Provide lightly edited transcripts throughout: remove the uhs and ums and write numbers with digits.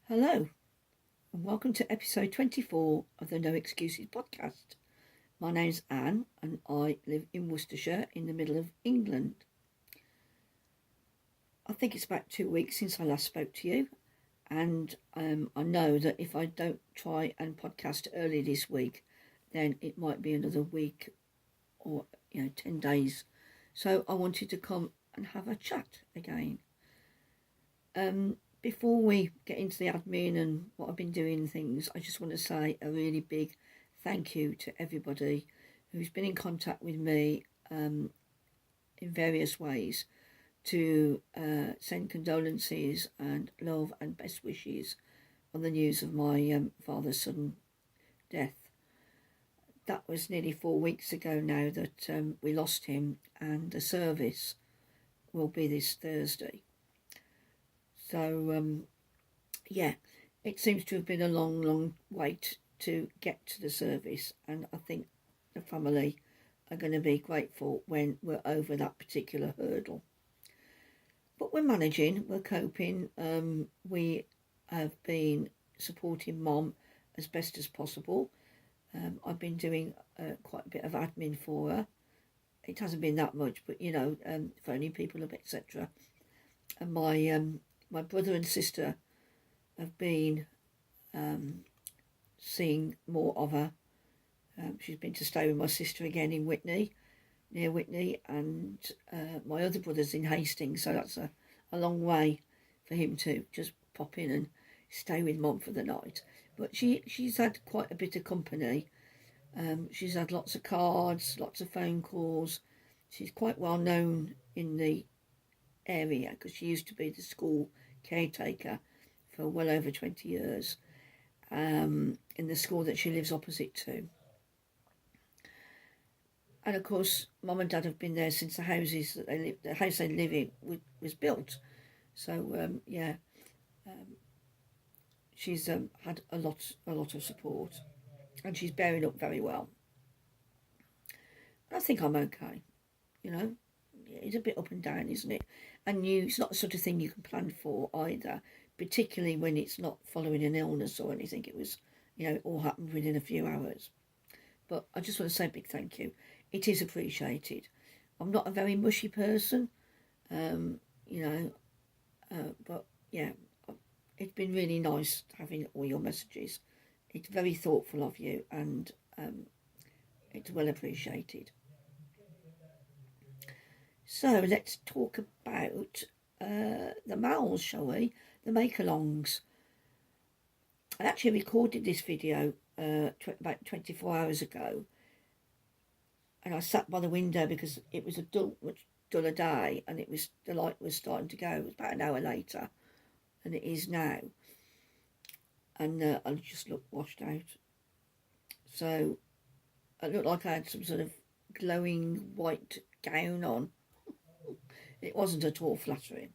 Hello, and welcome to episode 24 of the No Excuses podcast. My name's Anne, and I live in Worcestershire in the middle of England. I think it's about 2 weeks since I last spoke to you, and I know that if I don't try and podcast early this week, then it might be another week or 10 days. So I wanted to come and have a chat again. Before we get into the admin and what I've been doing and things, I just want to say a really big thank you to everybody who's been in contact with me in various ways to send condolences and love and best wishes on the news of my father's sudden death. That was nearly 4 weeks ago now that we lost him, and the service will be this Thursday. So, it seems to have been a long wait to get to the service, and I think the family are going to be grateful when we're over that particular hurdle. But we're managing, we're coping. We have been supporting Mom as best as possible. I've been doing quite a bit of admin for her. It hasn't been that much, but phoning people up, etc. And my brother and sister have been seeing more of her. She's been to stay with my sister again in Whitney, near Whitney, and my other brother's in Hastings, so that's a long way for him to just pop in and stay with Mum for the night. But she's had quite a bit of company. She's had lots of cards, lots of phone calls. She's quite well known in the area because she used to be the school caretaker for well over 20 years in the school that she lives opposite to. And of course, Mum and Dad have been there since the house they live in was built. So she's had a lot of support, and she's bearing up very well. But I think I'm okay, It's a bit up and down, isn't it? And it's not the sort of thing you can plan for either, particularly when it's not following an illness or anything. It was, it all happened within a few hours. But I just want to say a big thank you. It is appreciated. I'm not a very mushy person, but yeah, it's been really nice having all your messages. It's very thoughtful of you, and it's well appreciated. So let's talk about the mals, shall we? The make-alongs. I actually recorded this video about 24 hours ago, and I sat by the window because it was much duller day, and the light was starting to go. It was about an hour later than it is now, and I just looked washed out. So I looked like I had some sort of glowing white gown on. It wasn't at all flattering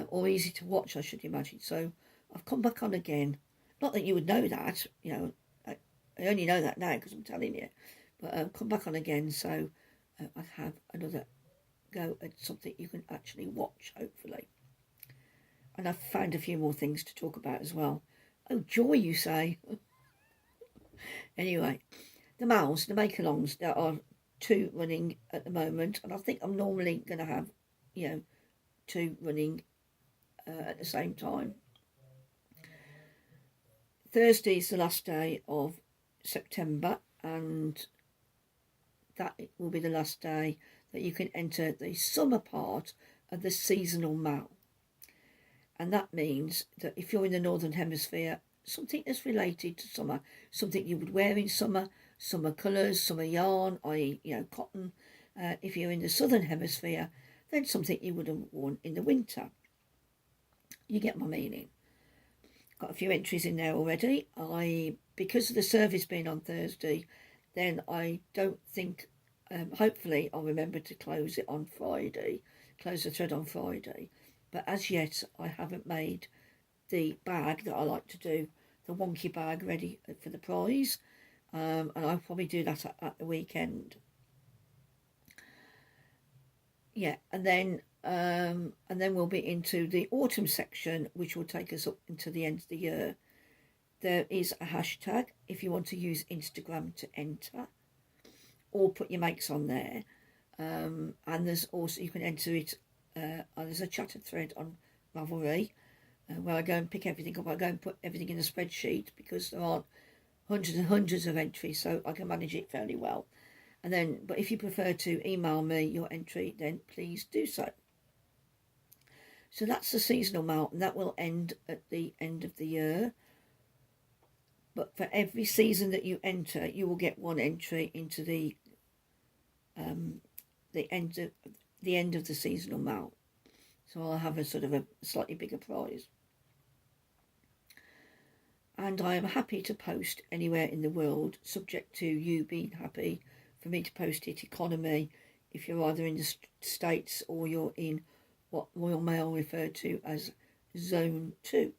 or easy to watch, I should imagine. So I've come back on again. Not that you would know that, I only know that now because I'm telling you. But I've come back on again, so I have another go at something you can actually watch, hopefully. And I've found a few more things to talk about as well. Oh, joy, you say. Anyway, the mals, the make-alongs, there are 2 running at the moment, and I think I'm normally going to have 2 running at the same time. Thursday is the last day of September, and that will be the last day that you can enter the summer part of the seasonal mal. And that means that if you're in the Northern Hemisphere, something that's related to summer, something you would wear in summer colours, summer yarn, i.e. cotton. If you're in the Southern Hemisphere, then something you would have worn in the winter. You get my meaning. Got a few entries in there already. Because of the service being on Thursday, then I don't think, hopefully I'll remember to close the thread on Friday. But as yet, I haven't made the bag that I like to do, the wonky bag, ready for the prize. And I'll probably do that at the weekend. Yeah, and then and then we'll be into the autumn section, which will take us up into the end of the year. There is a hashtag if you want to use Instagram to enter, or put your makes on there. And there's also, you can enter it, there's a chatted thread on Ravelry, where I go and pick everything up. I go and put everything in a spreadsheet because there aren't hundreds and hundreds of entries, so I can manage it fairly well. And then, but if you prefer to email me your entry, then please do so. So that's the seasonal mail, and that will end at the end of the year. But for every season that you enter, you will get one entry into the end of the seasonal mail. So I'll have a sort of a slightly bigger prize. And I am happy to post anywhere in the world, subject to you being happy for me to post it economy, if you're either in the States or you're in what Royal Mail referred to as Zone 2.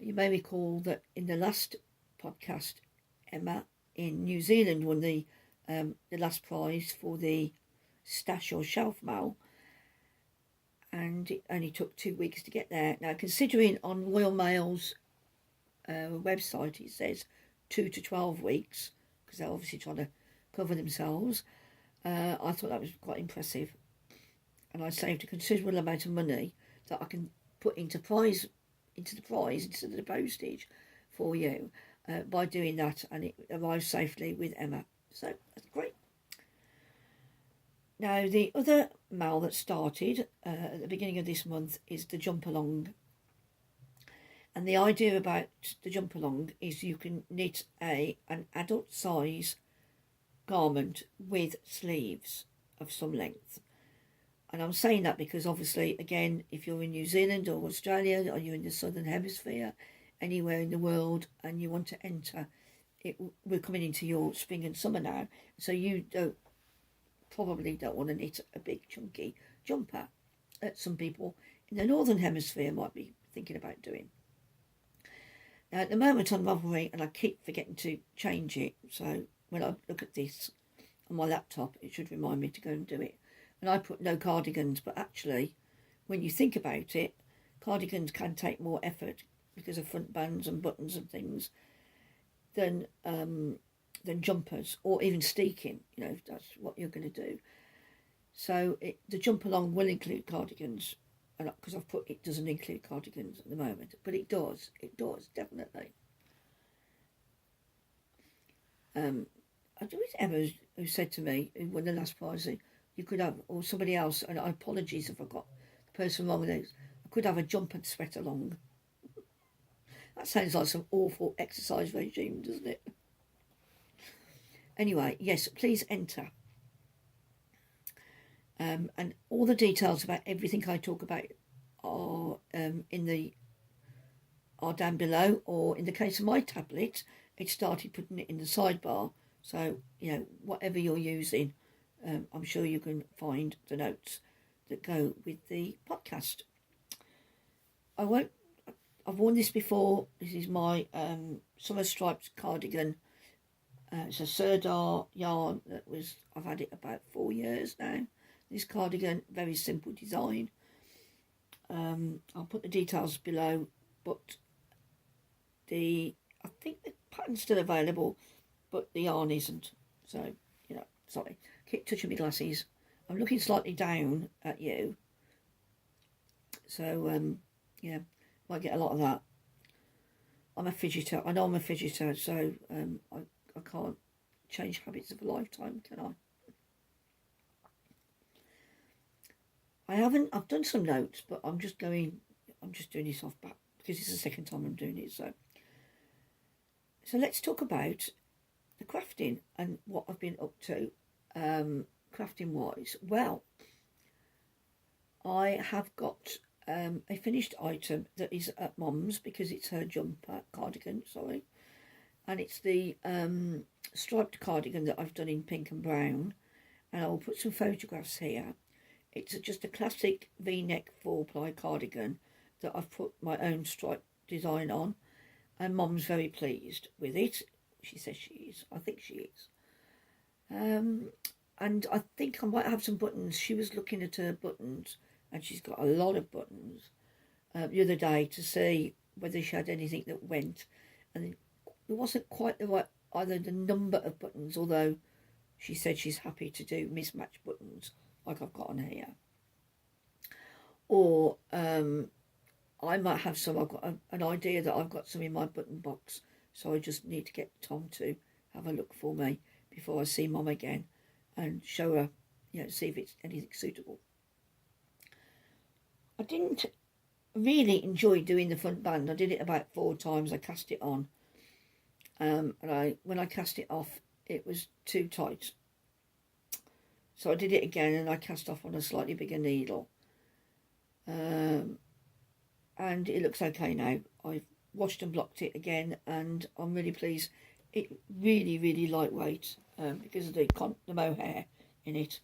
You may recall that in the last podcast, Emma in New Zealand won the last prize for the stash or shelf mail, and it only took 2 weeks to get there. Now, considering on Royal Mail's website it says 2 to 12 weeks, because they're obviously trying to cover themselves, I thought that was quite impressive, and I saved a considerable amount of money that I can put into the prize instead of the postage for you by doing that, and it arrives safely with Emma, so that's great. Now, the other mail that started at the beginning of this month is the jump along. And the idea about the jump along is you can knit an adult size garment with sleeves of some length. And I'm saying that because obviously, again, if you're in New Zealand or Australia, or you're in the Southern Hemisphere, anywhere in the world, and you want to enter, we're coming into your spring and summer now, so you probably don't want to knit a big chunky jumper that some people in the Northern Hemisphere might be thinking about doing. Now, at the moment on Ravelry, and I keep forgetting to change it, so when I look at this on my laptop, it should remind me to go and do it. And I put no cardigans, but actually, when you think about it, cardigans can take more effort because of front bands and buttons and things than jumpers, or even steeking, if that's what you're going to do. So the jump along will include cardigans, because I've put it doesn't include cardigans at the moment, but it does definitely. I think it was Emma who said to me, who won the last prize, you could have, or somebody else, and apologies if I got the person wrong with this, I could have a jump and sweat along. That sounds like some awful exercise regime, doesn't it? Anyway, yes, please enter. And all the details about everything I talk about are down below, or in the case of my tablet, it started putting it in the sidebar. So, whatever you're using, I'm sure you can find the notes that go with the podcast. I've worn this before. This is my Summer Stripes cardigan. It's a Sirdar yarn I've had it about 4 years now. This cardigan, very simple design. I'll put the details below, but I think the pattern's still available, but the yarn isn't. So, sorry. Keep touching my glasses. I'm looking slightly down at you. So, might get a lot of that. I'm a fidgeter. I know I'm a fidgeter, so I can't change habits of a lifetime, can I? I've done some notes, but I'm just doing this off back because it's the second time I'm doing it. So let's talk about the crafting and what I've been up to, crafting wise. Well, I have got a finished item that is at Mum's because it's her cardigan, and it's the striped cardigan that I've done in pink and brown, and I'll put some photographs here. It's just a classic V-neck 4-ply cardigan that I've put my own stripe design on, and Mum's very pleased with it. She says she is. I think she is. And and I think I might have some buttons. She was looking at her buttons, and she's got a lot of buttons the other day to see whether she had anything that went, and it wasn't quite the right, either the number of buttons, although she said she's happy to do mismatched buttons like I've got on here, or I might have some. I've got an idea that I've got some in my button box, so I just need to get Tom to have a look for me before I see Mum again and show her, see if it's anything suitable. I didn't really enjoy doing the front band. I did it about 4 times. I cast it on, and when I cast it off, it was too tight. So I did it again, and I cast off on a slightly bigger needle. And it looks okay now. I've washed and blocked it again, and I'm really pleased. It's really, really lightweight because of the mohair in it.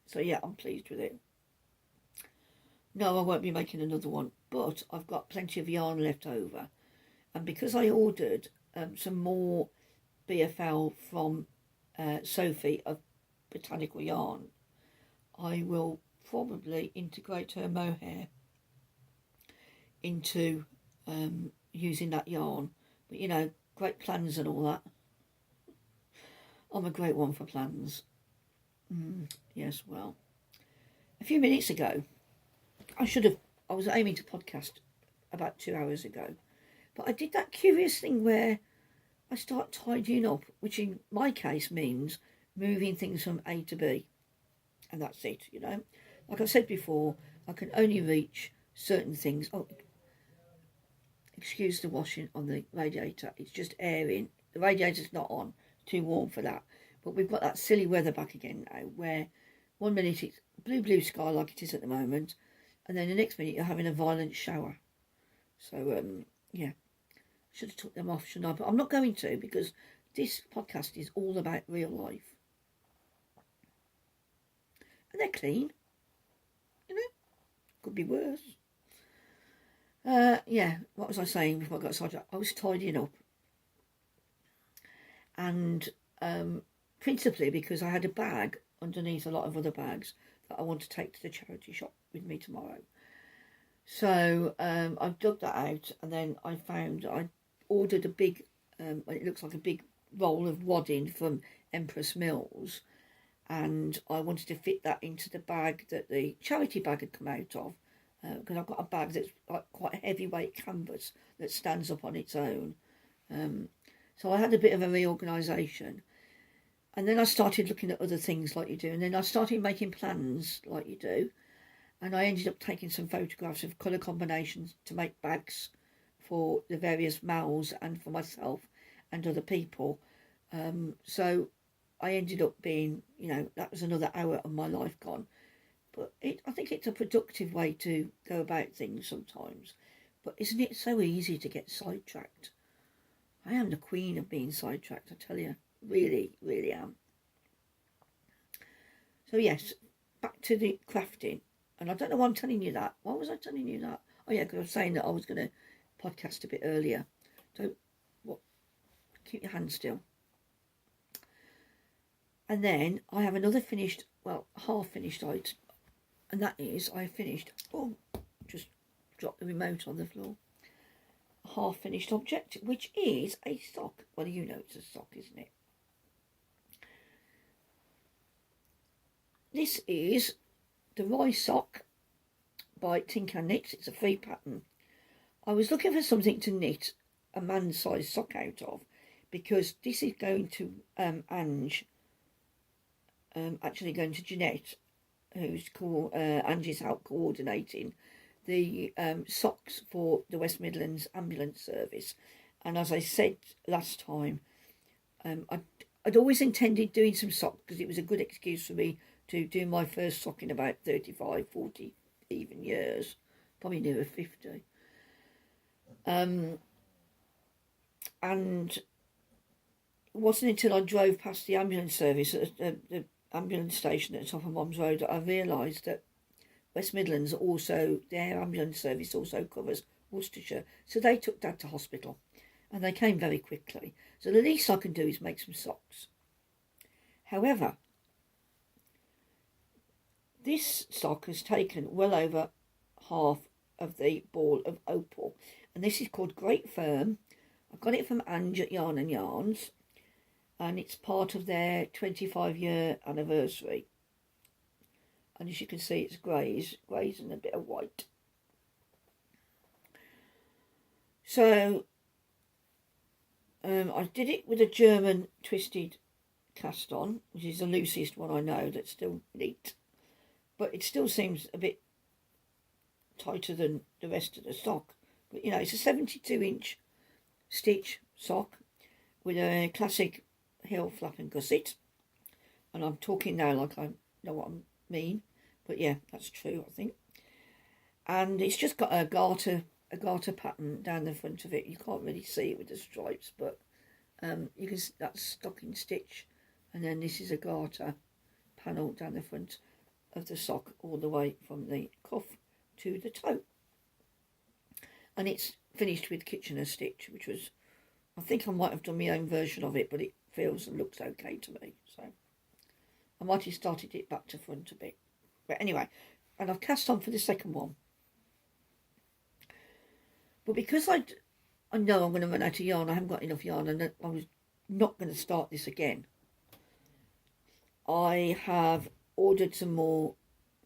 So yeah, I'm pleased with it. No, I won't be making another one, but I've got plenty of yarn left over. And because I ordered some more BFL from Sophie of Botanical Yarn, I will probably integrate her mohair into using that yarn. But great plans and all that. I'm a great one for plans. Yes, well, a few minutes ago, I was aiming to podcast about 2 hours ago, but I did that curious thing where I start tidying up, which in my case means moving things from A to B, and that's it, Like I've said before, I can only reach certain things. Oh, excuse the washing on the radiator, it's just airing. The radiator's not on, too warm for that. But we've got that silly weather back again now, where 1 minute it's blue sky like it is at the moment, and then the next minute you're having a violent shower. So, yeah, should have took them off, shouldn't I? But I'm not going to, because this podcast is all about real life. And they're clean, could be worse. Yeah, what was I saying before I got sidetracked? I was tidying up. And principally because I had a bag underneath a lot of other bags that I want to take to the charity shop with me tomorrow. So I've dug that out, and then I found I ordered a big, it looks like a big roll of wadding from Empress Mills, and I wanted to fit that into the bag that the charity bag had come out of, because I've got a bag that's like quite a heavyweight canvas that stands up on its own. So I had a bit of a reorganisation, and then I started looking at other things like you do, and then I started making plans like you do, and I ended up taking some photographs of colour combinations to make bags for the various mals and for myself and other people. So I ended up being, that was another hour of my life gone. But I think it's a productive way to go about things sometimes. But isn't it so easy to get sidetracked? I am the queen of being sidetracked, I tell you. Really, really am. So yes, back to the crafting. And I don't know why I'm telling you that. Why was I telling you that? Oh yeah, because I was saying that I was going to podcast a bit earlier. So, keep your hands still. And then I have another finished, half-finished item. And that is, I finished, just dropped the remote on the floor. A half-finished object, which is a sock. Well, it's a sock, isn't it? This is the Rye sock by Tinker Knits. It's a free pattern. I was looking for something to knit a man-sized sock out of, because this is going to Ange, actually going to Jeanette, who's called Angie's out coordinating the socks for the West Midlands Ambulance Service. And as I said last time, I'd always intended doing some socks because it was a good excuse for me to do my first sock in about 35, 40 even years, probably nearer 50. And it wasn't until I drove past the ambulance service at the ambulance station at the top of Mum's Road that I realised that West Midlands their ambulance service also covers Worcestershire. So they took Dad to hospital, and they came very quickly. So the least I can do is make some socks. However, This sock has taken well over half of the ball of Opal, and this is called Great Firm. I got it from Ange at Yarn and Yarns, and it's part of their 25-year anniversary. And as you can see, it's greys and a bit of white. So I did it with a German twisted cast on, which is the loosest one I know that's still neat, but it still seems a bit tighter than the rest of the sock. But you know, it's a 72-inch stitch sock with a classic heel flap and gusset, and I'm talking now like I know what I mean, but yeah, that's true, I think. And it's just got a garter pattern down the front of it. You can't really see it with the stripes, but you can. That's stocking stitch, and then this is a garter panel down the front of the sock, all the way from the cuff to the toe. And it's finished with Kitchener stitch, which was, I think I might have done my own version of it, but it feels and looks okay to me. So I might have started it back to front a bit. But anyway, and I've cast on for the second one. But because I know I'm going to run out of yarn, I haven't got enough yarn, and I was not going to start this again. I have ordered some more,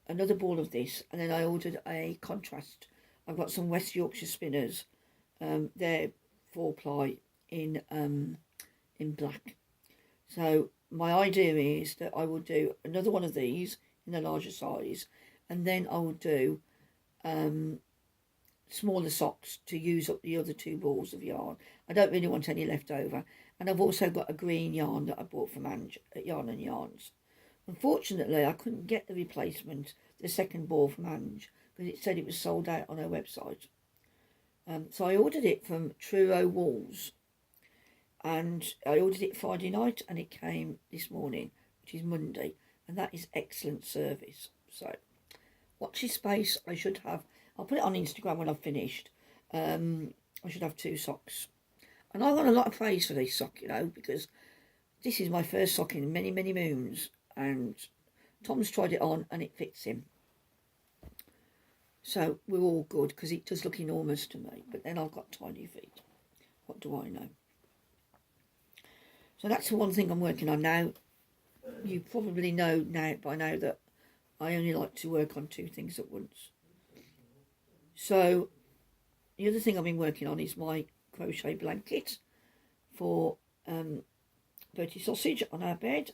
another ball of this, and then I ordered a contrast. I've got some West Yorkshire spinners. They're 4-ply in black. So my idea is that I will do another one of these in a larger size, and then I will do smaller socks to use up the other 2 balls of yarn. I don't really want any left over. And I've also got a green yarn that I bought from Ange at Yarn and Yarns. Unfortunately, I couldn't get the replacement, the second ball from Ange, because it said it was sold out on her website. So I ordered it from Truro Walls, and I ordered it Friday night, and it came this morning, which is Monday, and that is excellent service. So watch this space. I should have, I'll put it on Instagram when I've finished. I should have 2 socks, and I want a lot of praise for this sock, you know, because this is my first sock in many, many moons, and Tom's tried it on and it fits him. So we're all good, because it does look enormous to me, but then I've got tiny feet. What do I know? So that's the one thing I'm working on now. You probably know by now that I only like to work on 2 things at once. So the other thing I've been working on is my crochet blanket for Bertie Sausage on our bed,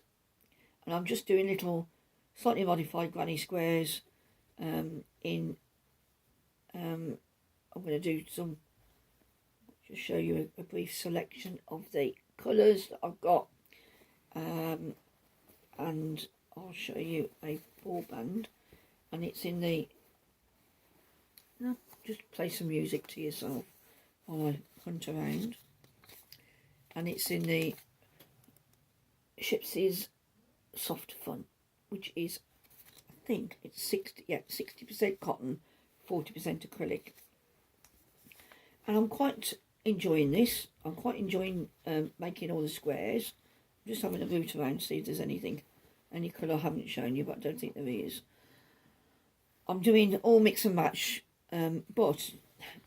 and I'm just doing little slightly modified granny squares I'm going to do some, just show you a brief selection of the colours that I've got, and I'll show you a ball band, and it's in the, no, just play some music to yourself while I hunt around, and it's in the Shipsy's Soft Fun, which is, I think it's 60% cotton, 40% acrylic. And I'm quite enjoying this. I'm quite enjoying making all the squares. I'm just having a root around to see if there's anything, any colour I haven't shown you, but I don't think there is. I'm doing all mix and match, but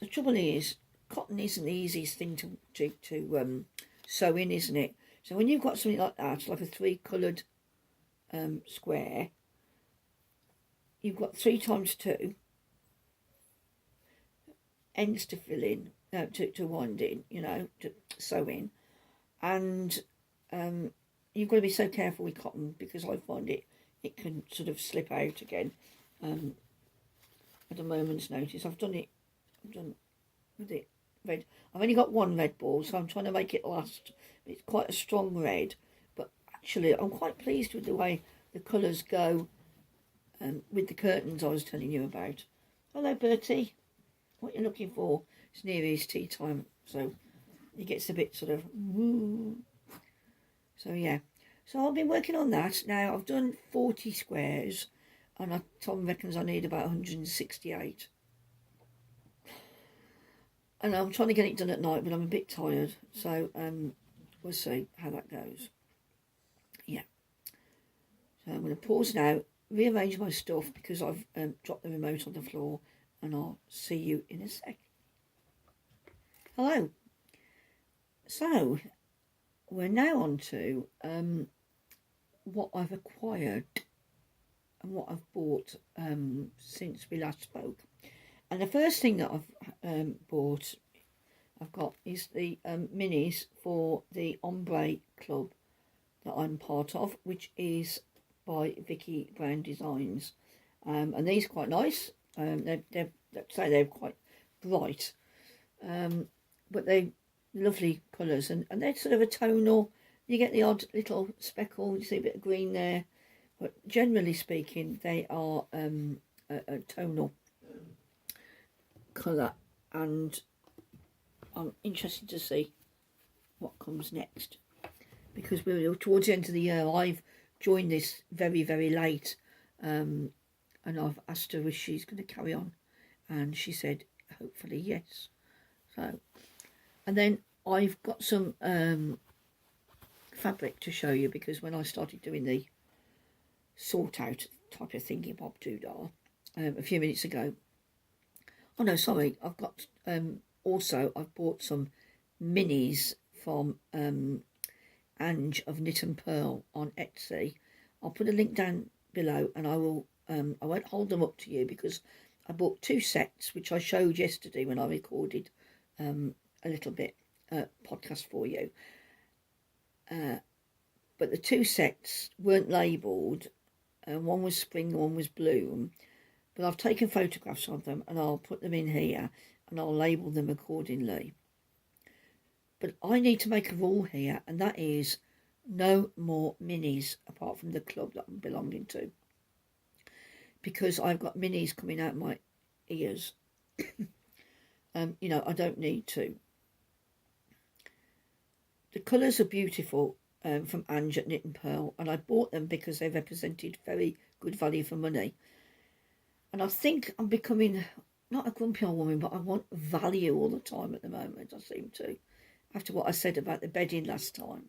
the trouble is, cotton isn't the easiest thing to sew in, isn't it? So when you've got something like that, like a 3-coloured square, you've got 3 times 2 ends to fill in, to wind in, you know, to sew in, and you've got to be so careful with cotton, because I find it can sort of slip out again at a moment's notice. I've done with it red. I've only got 1 red ball, so I'm trying to make it last. It's quite a strong red, but actually I'm quite pleased with the way the colours go with the curtains I was telling you about. Hello, Bertie. What you're looking for? It's near his tea time, so he gets a bit sort of woo. So yeah, so I've been working on that. Now I've done 40 squares, and Tom reckons I need about 168. And I'm trying to get it done at night, but I'm a bit tired, so we'll see how that goes. Yeah. So I'm going to pause now, rearrange my stuff because I've dropped the remote on the floor, and I'll see you in a sec. Hello. So, we're now on to what I've acquired and what I've bought since we last spoke. And the first thing that I've got is the minis for the Ombre club that I'm part of, which is by Vicki Brown Designs. And these are quite nice. They're quite bright, but they're lovely colours, and they're sort of a tonal. You get the odd little speckle, you see a bit of green there, but generally speaking they are a tonal colour, and I'm interested to see what comes next, because we're towards the end of the year. I've joined this very, very late, and I've asked her if she's going to carry on, and she said hopefully yes. So, and then I've got some fabric to show you, because when I started doing the sort out type of thingy bob doodah a few minutes ago, oh no, sorry, I've got also I've bought some minis from Ange of Knit and Pearl on Etsy. I'll put a link down below, and I will I won't hold them up to you because I bought 2 sets, which I showed yesterday when I recorded a little bit podcast for you. But the 2 sets weren't labelled. One was spring, one was bloom. But I've taken photographs of them, and I'll put them in here, and I'll label them accordingly. But I need to make a rule here, and that is no more minis apart from the club that I'm belonging to, because I've got minis coming out my ears. You know, I don't need to. The colours are beautiful from Ange at Knit and Pearl, and I bought them because they represented very good value for money. And I think I'm becoming not a grumpy old woman, but I want value all the time at the moment, I seem to, after what I said about the bedding last time.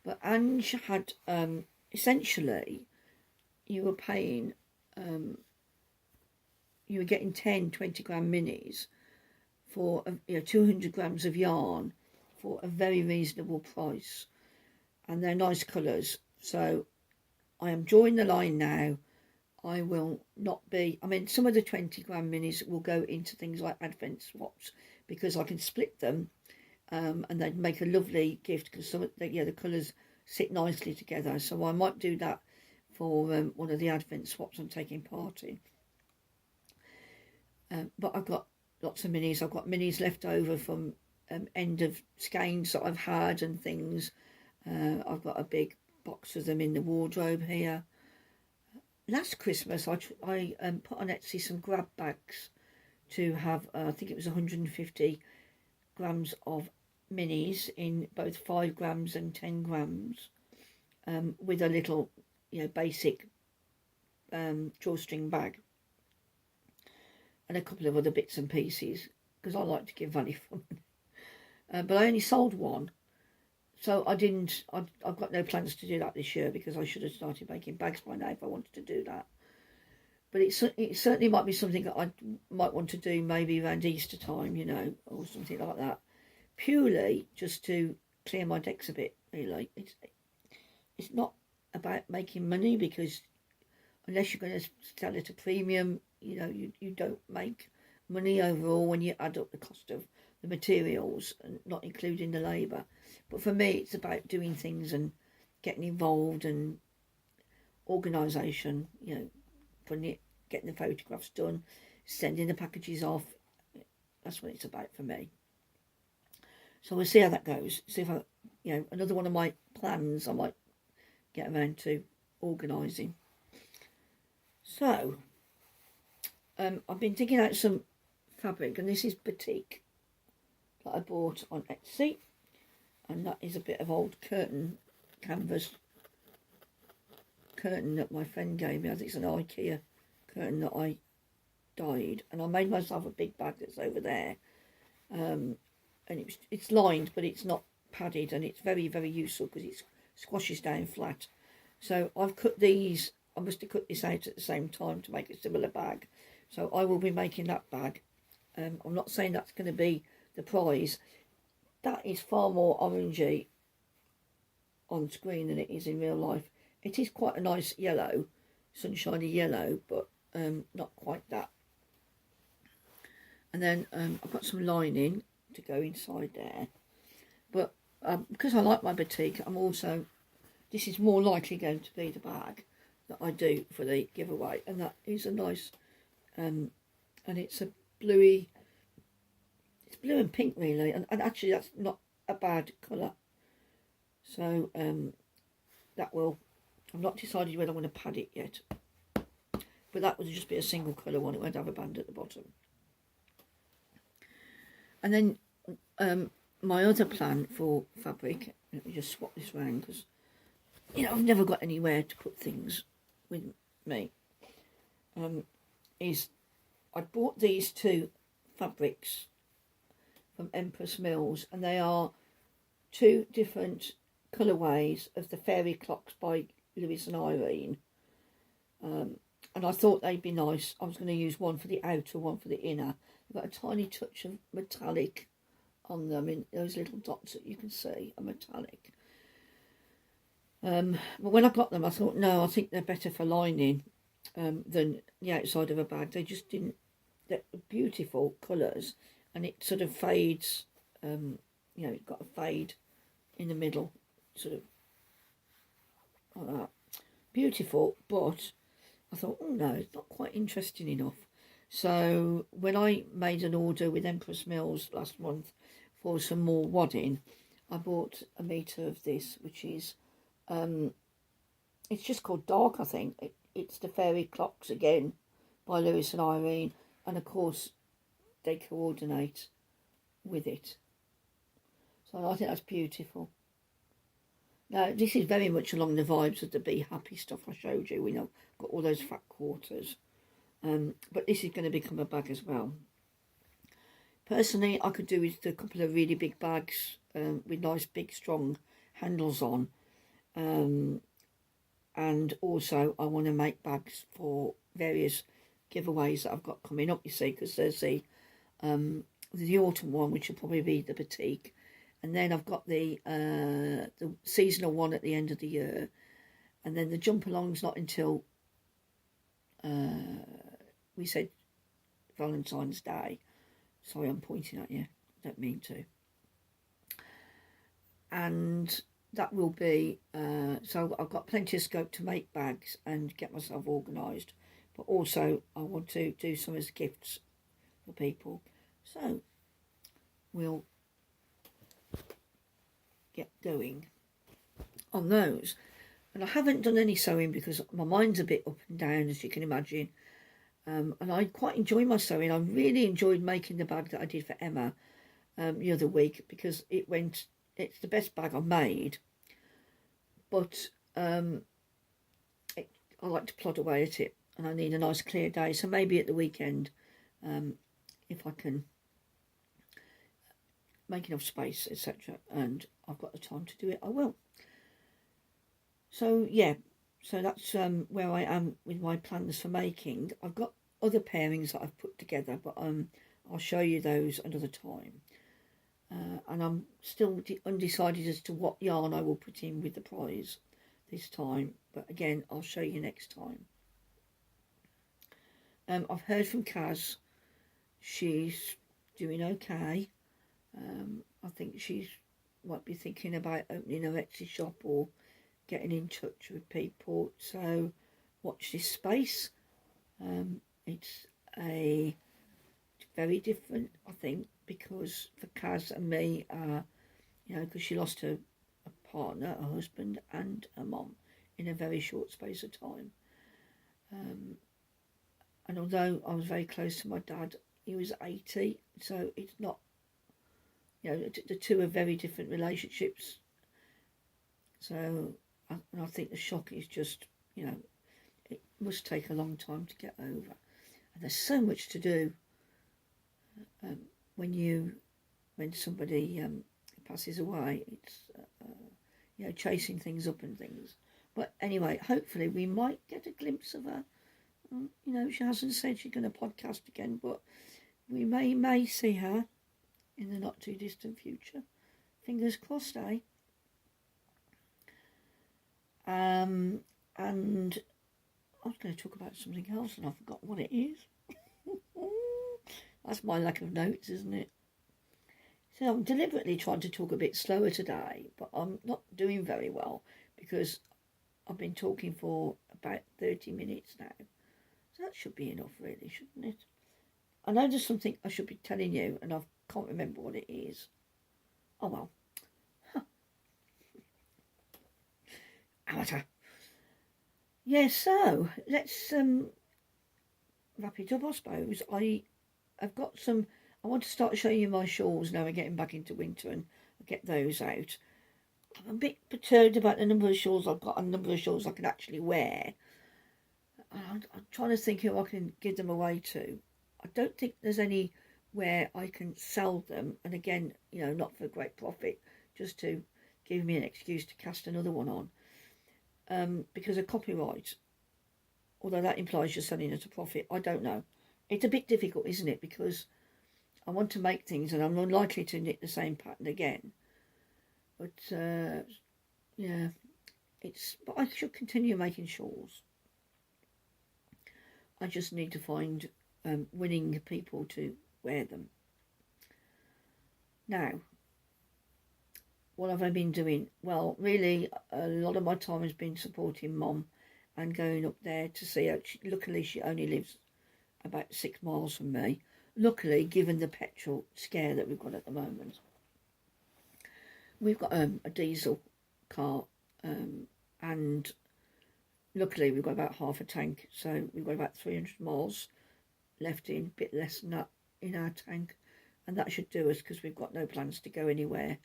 But Ange had, essentially, you were paying, you were getting 10, 20 gram minis for 200 grams of yarn for a very reasonable price. And they're nice colours. So I am drawing the line now. I will not be, I mean, some of the 20 gram minis will go into things like advent swaps, because I can split them and they'd make a lovely gift, because some of the colours sit nicely together. So I might do that for one of the advent swaps I'm taking part in. But I've got lots of minis. I've got minis left over from end of skeins that I've had and things. I've got a big box of them in the wardrobe here. Last Christmas, I put on Etsy some grab bags to have, I think it was 150 grams of minis in both 5 grams and 10 grams, with a little, basic drawstring bag and a couple of other bits and pieces, because I like to give value for money. But I only sold one. So I've got no plans to do that this year, because I should have started making bags by now if I wanted to do that. But it certainly might be something that I might want to do maybe around Easter time, or something like that. Purely just to clear my decks a bit, really. It's not about making money, because unless you're going to sell at a premium, you don't make money overall when you add up the cost of the materials and not including the labour. But for me, it's about doing things and getting involved and organisation, getting the photographs done, sending the packages off. That's what it's about for me. So we'll see how that goes. See if another one of my plans I might get around to organising. So, I've been digging out some fabric, and this is batik that I bought on Etsy. And that is a bit of old canvas curtain that my friend gave me. I think it's an IKEA curtain that I dyed. And I made myself a big bag that's over there. And it's lined, but it's not padded. And it's very, very useful because it squashes down flat. So I've cut these I must have cut this out at the same time to make a similar bag. So I will be making that bag. I'm not saying that's going to be the prize. That is far more orangey on screen than it is in real life. It is quite a nice yellow, sunshiny yellow, but not quite that. And then I've got some lining to go inside there. But because I like my batik, this is more likely going to be the bag that I do for the giveaway. And that is a nice, and it's a bluey, it's blue and pink really. And actually that's not a bad colour. So I've not decided whether I'm going to pad it yet. But that would just be a single colour one. It won't have a band at the bottom. And then my other plan for fabric, let me just swap this round because, I've never got anywhere to put things with me, is I bought these two fabrics from Empress Mills, and they are two different colourways of the Fairy Clocks by Lewis and Irene. And I thought they'd be nice. I was going to use one for the outer, one for the inner. They've got a tiny touch of metallic on them, in those little dots that you can see are metallic. But when I got them, I thought, no, I think they're better for lining than the outside of a bag. They just didn't, they're beautiful colours, and it sort of fades, it's got a fade in the middle, sort of like that. Beautiful, but I thought, oh no, it's not quite interesting enough. So when I made an order with Empress Mills last month for some more wadding, I bought a metre of this, which is, it's just called Dark, I think. It's the Fairy Clocks again by Lewis and Irene, and of course they coordinate with it. So I think that's beautiful. Now this is very much along the vibes of the Be Happy stuff I showed you. We know got all those fat quarters. But this is going to become a bag as well. Personally, I could do with a couple of really big bags with nice big strong handles on. And also I want to make bags for various giveaways that I've got coming up, you see, because there's the autumn one, which will probably be the batik. And then I've got the seasonal one at the end of the year. And then the jump along's not until we said Valentine's Day. Sorry, I'm pointing at you. I don't mean to. And that will be, so I've got plenty of scope to make bags and get myself organised. But also I want to do some as gifts for people. So we'll get going on those. And I haven't done any sewing because my mind's a bit up and down, as you can imagine. And I quite enjoy my sewing. I really enjoyed making the bag that I did for Emma the other week, because it's the best bag I've made. But I like to plod away at it, and I need a nice clear day. So maybe at the weekend, if I can make enough space, etc., and I've got the time to do it, I will. So yeah, so that's where I am with my plans for making. I've got other pairings that I've put together, but I'll show you those another time. And I'm still undecided as to what yarn I will put in with the prize this time. But again, I'll show you next time. I've heard from Kaz. She's doing okay. I think she might be thinking about opening her Etsy shop or getting in touch with people. So watch this space. It's very different, I think, because for Kaz and me, because she lost a partner, a husband and a mum in a very short space of time. And although I was very close to my dad, he was 80, so it's not, the two are very different relationships. So I think the shock is just, it must take a long time to get over. And there's so much to do when somebody passes away. It's chasing things up and things. But anyway, hopefully we might get a glimpse of her. You know, she hasn't said she's going to podcast again, but we may see her in the not too distant future. Fingers crossed, eh? And I was going to talk about something else and I forgot what it is. That's my lack of notes, isn't it? So I'm deliberately trying to talk a bit slower today, but I'm not doing very well because I've been talking for about 30 minutes now. So that should be enough, really, shouldn't it? I know there's something I should be telling you and I can't remember what it is. Oh well. Amateur. Yeah, so let's wrap it up, I suppose. I've got some. I want to start showing you my shawls now we're getting back into winter and I'll get those out. I'm a bit perturbed about the number of shawls I've got and the number of shawls I can actually wear. I'm trying to think who I can give them away to. I don't think there's any where I can sell them, and again, you know, not for great profit, just to give me an excuse to cast another one on. Because of copyright, although that implies you're selling at a profit, I don't know. It's a bit difficult, isn't it? Because I want to make things and I'm unlikely to knit the same pattern again. But, yeah, but I should continue making shawls. I just need to find winning people to wear them. Now, what have I been doing? Well, really, a lot of my time has been supporting Mum and going up there to see her. Luckily, she only lives about 6 miles from me. Luckily, given the petrol scare that we've got at the moment. We've got a diesel car and luckily we've got about half a tank. So we've got about 300 miles left in, a bit less than that in our tank. And that should do us because we've got no plans to go anywhere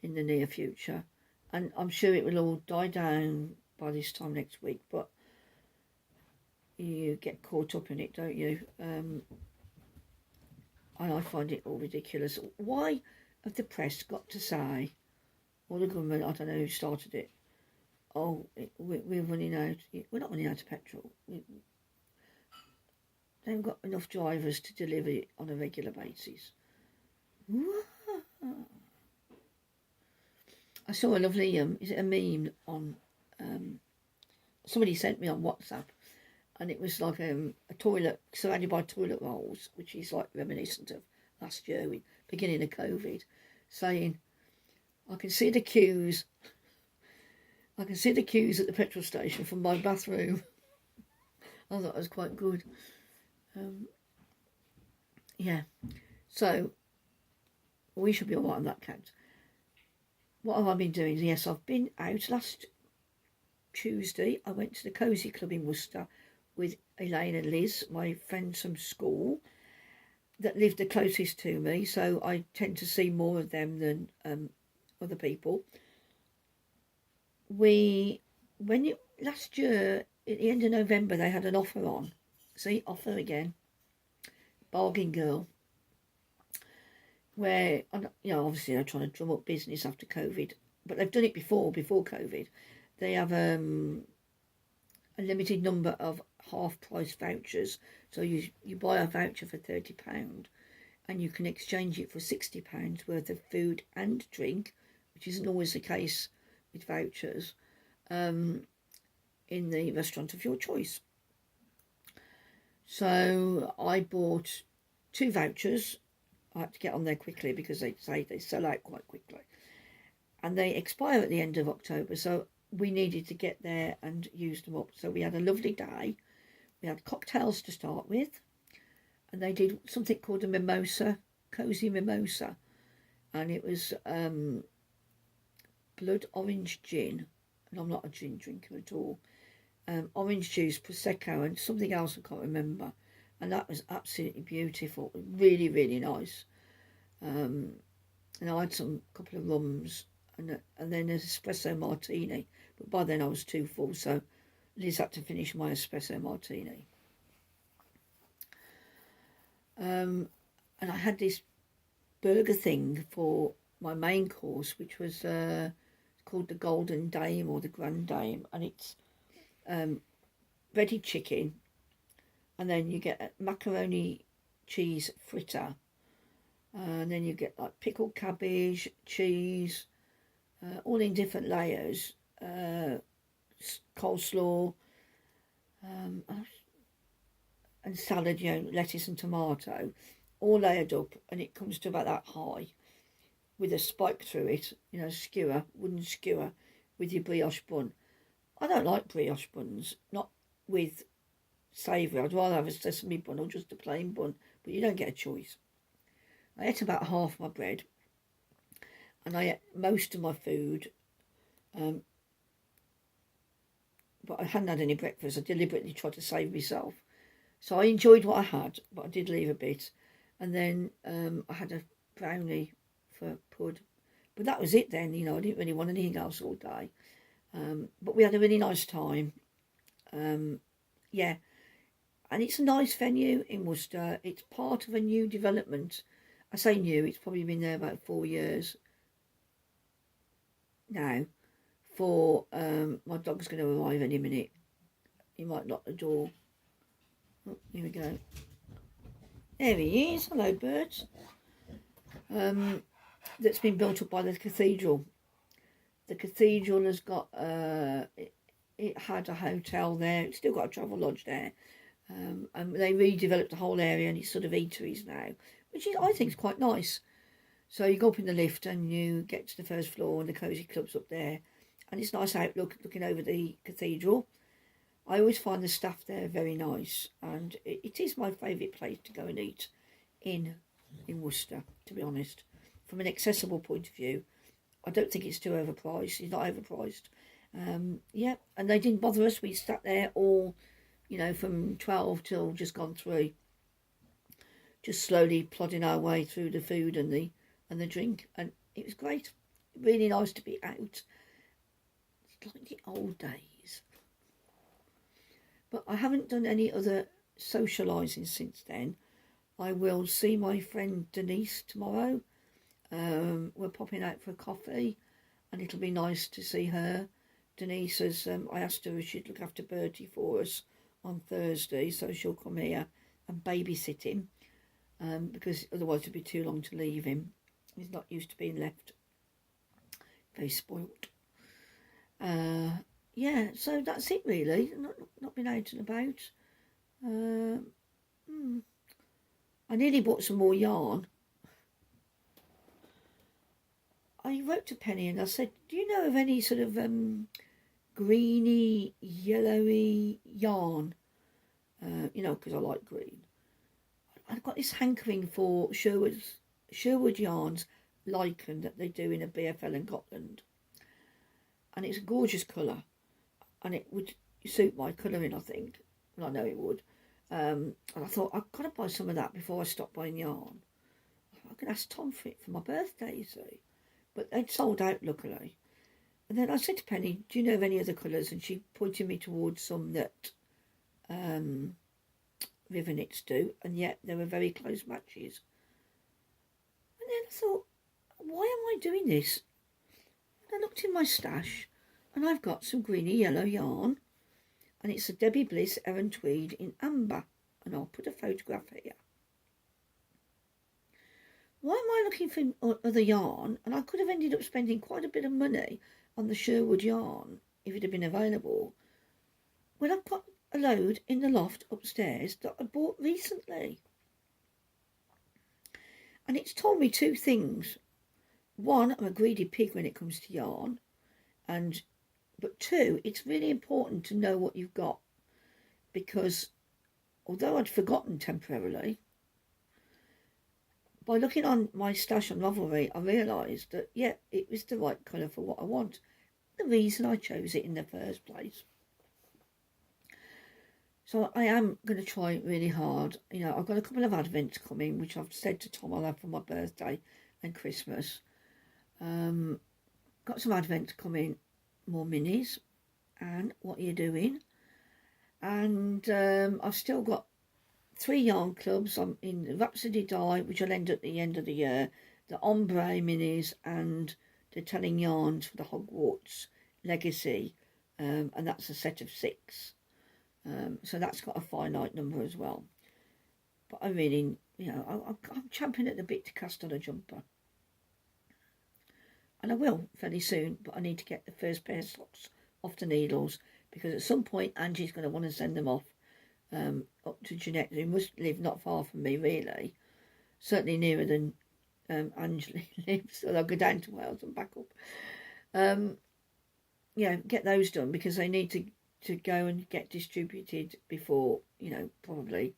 in the near future. And I'm sure it will all die down by this time next week. But you get caught up in it, don't you? And I find it all ridiculous. Why have the press got to say, or the government, I don't know who started it, oh, we're running out. We're not running out of petrol. They haven't got enough drivers to deliver it on a regular basis. I saw a lovely, is it a meme on, somebody sent me on WhatsApp, and it was like a toilet surrounded by toilet rolls, which is like reminiscent of last year, beginning of COVID, saying, I can see the queues at the petrol station from my bathroom. I thought it was quite good. Yeah, so we should be all right on that count. What have I been doing? Yes, I've been out. Last Tuesday, I went to the Cosy Club in Worcester with Elaine and Liz, my friends from school that lived the closest to me, so I tend to see more of them than other people. Last year, at the end of November, they had an offer on. See, offer again. Bargain girl. Where, you know, obviously they're trying to drum up business after COVID, but they've done it before COVID. They have a limited number of half-price vouchers. So you buy a voucher for £30 and you can exchange it for £60 worth of food and drink, which isn't always the case with vouchers, in the restaurant of your choice. So I bought 2 vouchers. I had to get on there quickly because they say they sell out quite quickly. And they expire at the end of October, so we needed to get there and use them up. So we had a lovely day. We had cocktails to start with, and they did something called a mimosa, cozy mimosa, and it was blood orange gin, and I'm not a gin drinker at all, orange juice, Prosecco, and something else I can't remember, and that was absolutely beautiful, really, really nice. And I had a couple of rums, and then an espresso martini, but by then I was too full, so Liz had to finish my espresso martini. And I had this burger thing for my main course, which was called the Golden Dame or the Grand Dame, and it's breaded chicken, and then you get a macaroni cheese fritter, and then you get like pickled cabbage, cheese, all in different layers, coleslaw, and salad, you know, lettuce and tomato, all layered up, and it comes to about that high, with a spike through it, you know, skewer, wooden skewer, with your brioche bun. I don't like brioche buns, not with savoury. I'd rather have a sesame bun or just a plain bun, but you don't get a choice. I ate about half my bread, and I ate most of my food, but I hadn't had any breakfast. I deliberately tried to save myself. So I enjoyed what I had, but I did leave a bit. And then I had a brownie for pud. But that was it then, you know, I didn't really want anything else all day. But we had a really nice time. Yeah. And it's a nice venue in Worcester. It's part of a new development. I say new, it's probably been there about 4 years now. For my dog's going to arrive any minute. He might lock the door. Oh, here we go. There he is. Hello, birds. That's been built up by the cathedral. The cathedral has got it had a hotel there. It's still got a travel lodge there, and they redeveloped the whole area, and it's sort of eateries now, which is, I think, is quite nice. So you go up in the lift and you get to the first floor, and the cosy club's up there, and it's nice outlook looking over the cathedral. I always find the staff there very nice, and it is my favourite place to go and eat in Worcester, to be honest. From an accessible point of view, I don't think it's too overpriced. It's not overpriced. Yeah, and they didn't bother us. We sat there all, you know, from 12 till just gone 3, just slowly plodding our way through the food and the drink, and it was great. Really nice to be out. It's like the old days. But I haven't done any other socialising since then. I will see my friend Denise tomorrow. We're popping out for a coffee, and it'll be nice to see her. Denise has, I asked her if she'd look after Bertie for us on Thursday, so she'll come here and babysit him, because otherwise it'd be too long to leave him. He's not used to being left. Very spoilt. Yeah, so that's it really. Not been out and about. I nearly bought some more yarn. I wrote to Penny and I said, do you know of any sort of greeny, yellowy yarn? You know, because I like green. I've got this hankering for Sherwood yarns lichen that they do in a BFL in Gotland. And it's a gorgeous colour. And it would suit my colouring, I think. Well, I know it would. And I thought, I've got to buy some of that before I stop buying yarn. I could ask Tom for it for my birthday, you see. But they'd sold out, luckily. And then I said to Penny, do you know of any other colours? And she pointed me towards some that River Knits do, and yet they were very close matches. And then I thought, why am I doing this? And I looked in my stash, and I've got some greeny yellow yarn, and it's a Debbie Bliss Erin Tweed in amber, and I'll put a photograph here. Why am I looking for other yarn? And I could have ended up spending quite a bit of money on the Sherwood yarn if it had been available, when I've got a load in the loft upstairs that I bought recently. And it's told me two things. One, I'm a greedy pig when it comes to yarn, but two, it's really important to know what you've got, because although I'd forgotten temporarily, by looking on my stash on Ravelry, I realised that, yeah, it was the right colour for what I want. The reason I chose it in the first place. So I am going to try really hard. You know, I've got a couple of advents coming, which I've said to Tom I'll have for my birthday and Christmas. Got some advents coming, more minis, and what are you doing? And I've still got 3 yarn clubs. I'm in the Rhapsody Dye, which I'll end at the end of the year, the Ombre minis, and the telling yarns for the Hogwarts Legacy, and that's a set of 6. So that's got a finite number as well. But I really, I'm champing at the bit to cast on a jumper. And I will fairly soon, but I need to get the first pair of socks off the needles, because at some point Angie's going to want to send them off up to Jeanette, who must live not far from me, really. Certainly nearer than Angie lives, so I'll go down to Wales and back up. Get those done, because they need to go and get distributed before, probably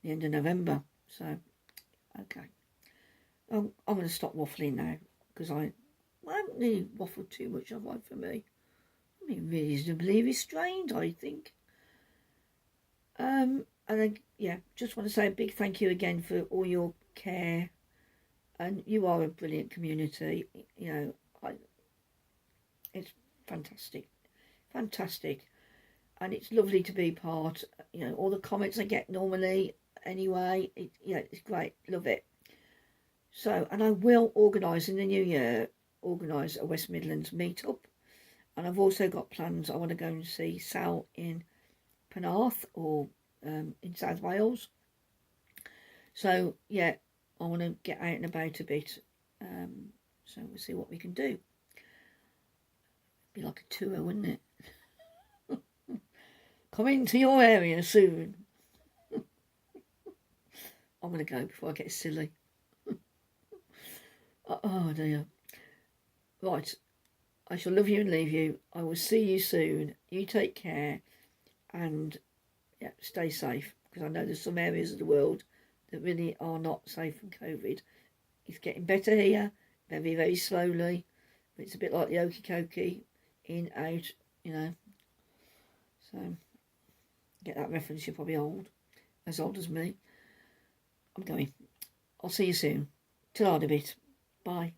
the end of November. So, okay. I'm going to stop waffling now, because I haven't really waffled too much, have I, for me? I mean, reasonably restrained, I think. And then, just want to say a big thank you again for all your care. And you are a brilliant community. It's fantastic. Fantastic. And it's lovely to be part. All the comments I get normally, anyway, it's great. Love it. So, and I will organise in the new year, organise a West Midlands meetup. And I've also got plans. I want to go and see Sal in Penarth, or in South Wales. So, I want to get out and about a bit. So we'll see what we can do. Be like a tour, wouldn't it? Coming to your area soon. I'm going to go before I get silly. Oh dear. Right. I shall love you and leave you. I will see you soon. You take care. And stay safe. Because I know there's some areas of the world that really are not safe from COVID. It's getting better here. Very, very slowly. But it's a bit like the okey cokey. In, out, So, get that reference, you're probably old. As old as me. I'm going. I'll see you soon. Till a bit. Bye.